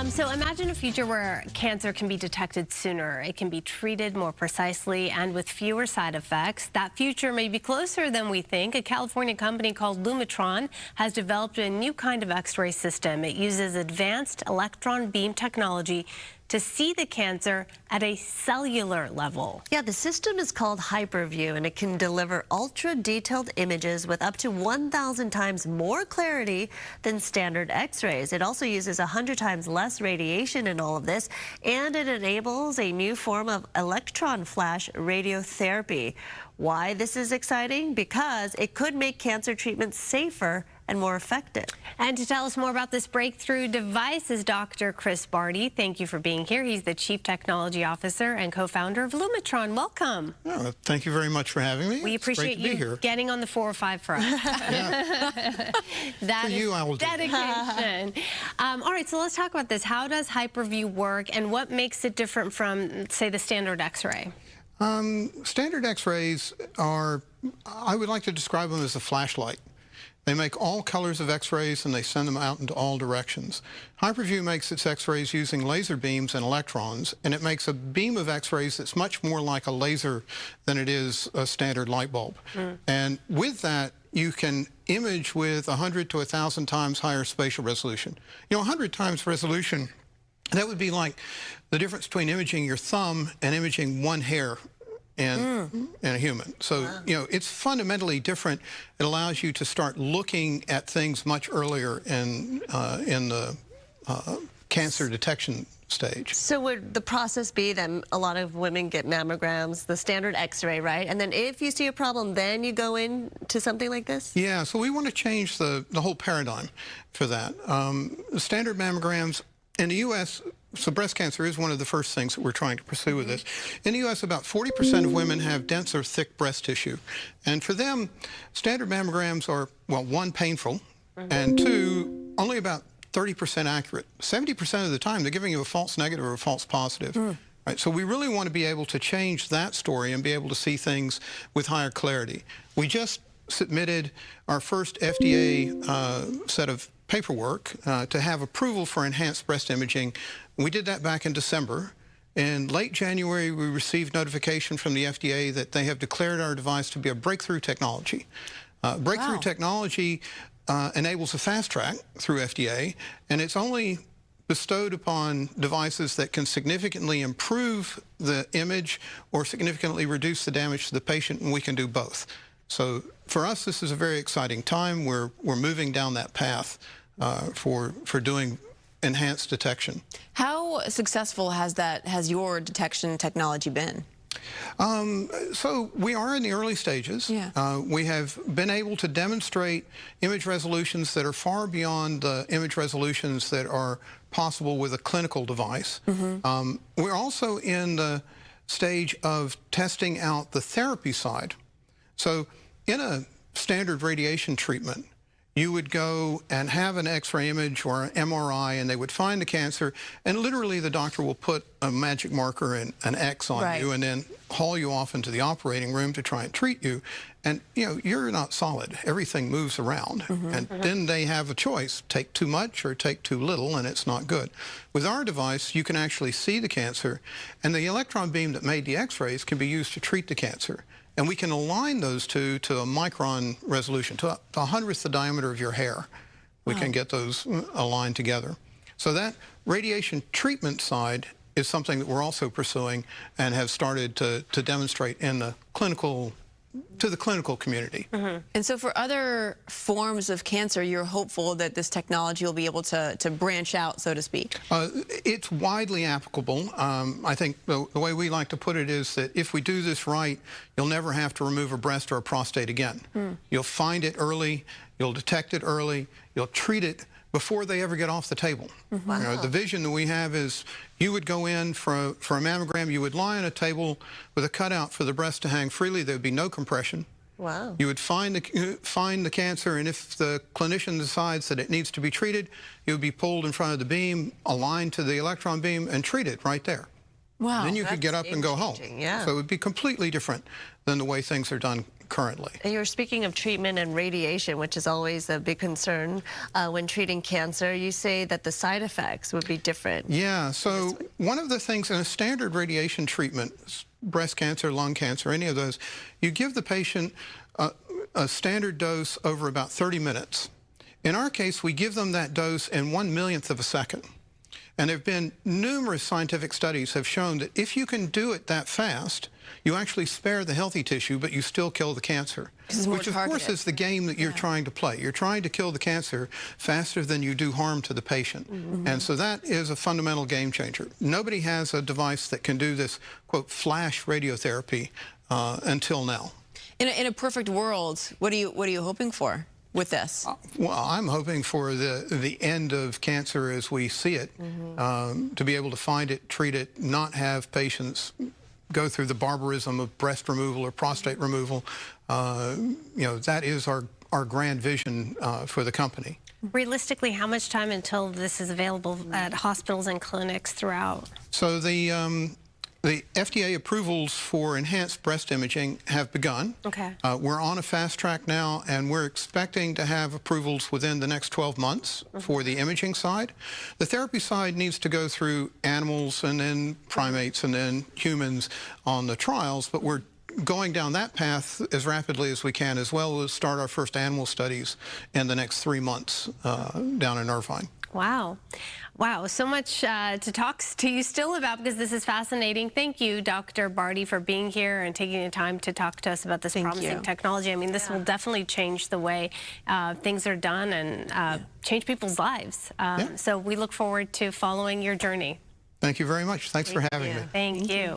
So imagine a future where cancer can be detected sooner. It can be treated more precisely and with fewer side effects. That future may be closer than we think. A California company called Lumitron has developed a new kind of X-ray system. It uses advanced electron beam technology to see the cancer at a cellular level. Yeah, the system is called HyperVIEW, and it can deliver ultra-detailed images with up to 1,000 times more clarity than standard X-rays. It also uses 100 times less radiation in all of this, and it enables a new form of electron flash radiotherapy. Why this is exciting? Because it could make cancer treatments safer and more effective. And to tell us more about this breakthrough device is Dr. Barty. Thank you for being here. He's the Chief Technology Officer and co-founder of Lumitron. Welcome. Oh, thank you very much for having me. We appreciate you getting on the 405 for us. That for you, I will dedication. All right, so let's talk about this. How does HyperVIEW work, and what makes it different from, say, the standard X-ray? Standard X-rays are, I would like to describe them as a flashlight. They make all colors of X-rays and they send them out into all directions. HyperVIEW makes its X-rays using laser beams and electrons, and it makes a beam of X-rays that's much more like a laser than it is a standard light bulb. And with that, you can image with 100 to 1,000 times higher spatial resolution. You know, 100 times resolution, that would be like the difference between imaging your thumb and imaging one hair in a human. So, you know, it's fundamentally different. It allows you to start looking at things much earlier in the cancer detection stage. So would the process be that a lot of women get mammograms, the standard X-ray, right? And then if you see a problem, then you go into something like this? Yeah, so we want to change the whole paradigm for that. Standard mammograms in the U.S., so breast cancer is one of the first things that we're trying to pursue with this. In the U.S., about 40% of women have dense or thick breast tissue. And for them, standard mammograms are, well, one, painful, and two, only about 30% accurate. 70% of the time, they're giving you a false negative or a false positive. Right, so we really want to be able to change that story and be able to see things with higher clarity. We just submitted our first FDA set of paperwork to have approval for enhanced breast imaging. We did that back in December. In late January, we received notification from the FDA that they have declared our device to be a breakthrough technology. Breakthrough technology enables a fast track through FDA, and it's only bestowed upon devices that can significantly improve the image or significantly reduce the damage to the patient, and we can do both. So for us, this is a very exciting time. We're moving down that path for doing enhanced detection. How successful has your detection technology been? So we are in the early stages. Yeah. We have been able to demonstrate image resolutions that are far beyond the image resolutions that are possible with a clinical device. We're also in the stage of testing out the therapy side. So in a standard radiation treatment, you would go and have an X-ray image or an MRI, and they would find the cancer, and literally the doctor will put a magic marker and an X on you and then haul you off into the operating room to try and treat you. And, you know, you're not solid. Everything moves around. And then they have a choice, take too much or take too little, and it's not good. With our device, you can actually see the cancer, and the electron beam that made the X-rays can be used to treat the cancer. And we can align those two to a micron resolution, to a 100th the diameter of your hair. We can get those aligned together. So that radiation treatment side is something that we're also pursuing and have started to demonstrate in the clinical, to the clinical community. And so for other forms of cancer, you're hopeful that this technology will be able to branch out, so to speak? It's widely applicable. I think the way we like to put it is that if we do this right, you'll never have to remove a breast or a prostate again. You'll find it early, you'll detect it early, you'll treat it before they ever get off the table. You know, the vision that we have is you would go in for a mammogram, you would lie on a table with a cutout for the breast to hang freely. There would be no compression. You would find the cancer, and if the clinician decides that it needs to be treated, it would be pulled in front of the beam, aligned to the electron beam, and treated right there. Wow. Then you could get up and go home. So it would be completely different than the way things are done currently. And you were speaking of treatment and radiation, which is always a big concern when treating cancer. You say that the side effects would be different. Yeah, so one of the things in a standard radiation treatment, breast cancer, lung cancer, any of those, you give the patient a standard dose over about 30 minutes. In our case, we give them that dose in 1/1,000,000th of a second. And there have been numerous scientific studies have shown that if you can do it that fast, you actually spare the healthy tissue, but you still kill the cancer. Which, of course, is the game that you're trying to play. You're trying to kill the cancer faster than you do harm to the patient. And so that is a fundamental game changer. Nobody has a device that can do this, quote, flash radiotherapy until now. In a perfect world, what are you hoping for with this? Well, I'm hoping for the end of cancer as we see it, to be able to find it, treat it, not have patients go through the barbarism of breast removal or prostate removal. You know, that is our grand vision for the company. Realistically, how much time until this is available at hospitals and clinics throughout? So the FDA approvals for enhanced breast imaging have begun. Okay. We're on a fast track now, and we're expecting to have approvals within the next 12 months for the imaging side. The therapy side needs to go through animals and then primates and then humans on the trials, but we're going down that path as rapidly as we can, as well as start our first animal studies in the next 3 months down in Irvine. Wow. Wow, so much to talk to you still about, because this is fascinating. Thank you, Dr. Barty, for being here and taking the time to talk to us about this promising technology. I mean, this will definitely change the way things are done and change people's lives. So we look forward to following your journey. Thank you very much. Thanks for having me. Thank you.